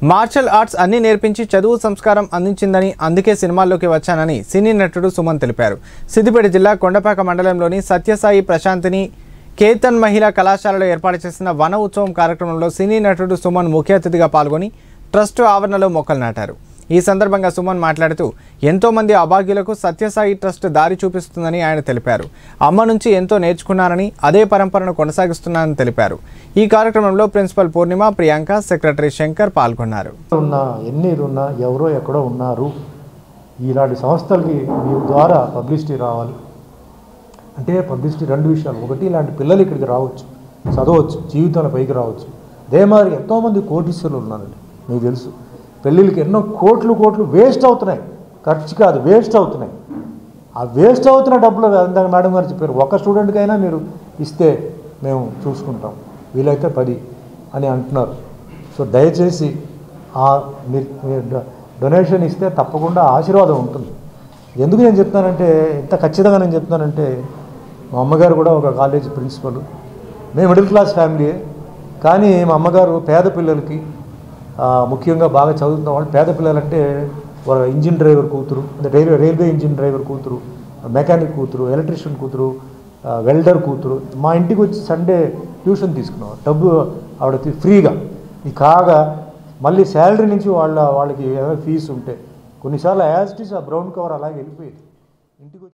Martial arts అన్ని నేర్పించి చదువు సంస్కారం అందించిందని అందుకే సినిమాల్లోకి వచ్చానని సినీ నటుడు సుమన్ తెలిపారు. సిద్దిపేట జిల్లా కొండపాక మండలంలోని సత్యసాయి ప్రశాంతిని కేతన్ మహిళా కళాశాలలో ఏర్పాటు చేసిన వన ఉత్సవం కార్యక్రమంలో సినీ నటుడు సుమన్ ముఖ్య అతిథిగా పాల్గొని ట్రస్ట్ ఆవరణలో మొక్కలు నాటారు. ఈ సందర్భంగా సుమన్ మాట్లాడుతూ ఎంతో మంది అభాగ్యులకు సత్యసాయి ట్రస్ట్ దారి చూపిస్తుందని ఆయన తెలిపారు. అమ్మ నుంచి ఎంతో నేర్చుకున్నానని అదే పరంపరను కొనసాగిస్తున్నానని తెలిపారు. ఈ కార్యక్రమంలో ప్రిన్సిపల్ పూర్ణిమ, ప్రియాంక, సెక్రటరీ శంకర్ పాల్గొన్నారు. ఎవరో ఎక్కడో ఉన్నారు, ఇలాంటి సంస్థలకి మీ ద్వారా పబ్లిసిటీ రావాలి అంటే పబ్లిసిటీ రెండు విషయాలు. ఒకటి, ఇలాంటి పిల్లలు ఇక్కడికి రావచ్చు, చదవచ్చు, జీవితంలో పైకి రావచ్చు. అదే మరి ఎంతోమంది కోటీశ్వరులు ఉన్నారండి. మీకు తెలుసు, పెళ్ళిళ్ళకి ఎన్నో కోట్లు వేస్ట్ అవుతున్నాయి, ఖర్చు కాదు వేస్ట్ అవుతున్నాయి. ఆ వేస్ట్ అవుతున్న డబ్బులు ఇందాక మేడం గారు చెప్పారు, ఒక స్టూడెంట్కైనా మీరు ఇస్తే మేము చూసుకుంటాం, వీలైతే 10 అని అంటున్నారు. సో దయచేసి డొనేషన్ ఇస్తే తప్పకుండా ఆశీర్వాదం ఉంటుంది. ఎందుకు నేను చెప్తానంటే, ఎంత ఖచ్చితంగా నేను చెప్తానంటే, మా అమ్మగారు కూడా ఒక కాలేజ్ ప్రిన్సిపల్. మేము మిడిల్ క్లాస్ ఫ్యామిలీయే, కానీ మా అమ్మగారు పేద పిల్లలకి, ముఖ్యంగా బాగా చదువుతున్న వాళ్ళు, పేద పిల్లలంటే వాళ్ళ ఇంజిన్ డ్రైవర్ కూతురు, అంటే రైల్వే ఇంజిన్ డ్రైవర్ కూతురు, మెకానిక్ కూతురు, ఎలక్ట్రీషియన్ కూతురు, వెల్డర్ కూతురు మా ఇంటికి వచ్చి సండే ట్యూషన్ తీసుకున్నాం. డబ్బు ఆవిడ ఫ్రీగా. ఇది కాగా మళ్ళీ శాలరీ నుంచి వాళ్ళకి ఏమైనా ఫీజు ఉంటే కొన్నిసార్లు యాజ్ ఇట్ ఈస్ ఆ బ్రౌన్ కవర్ అలాగే వెళ్ళిపోయేది ఇంటికి.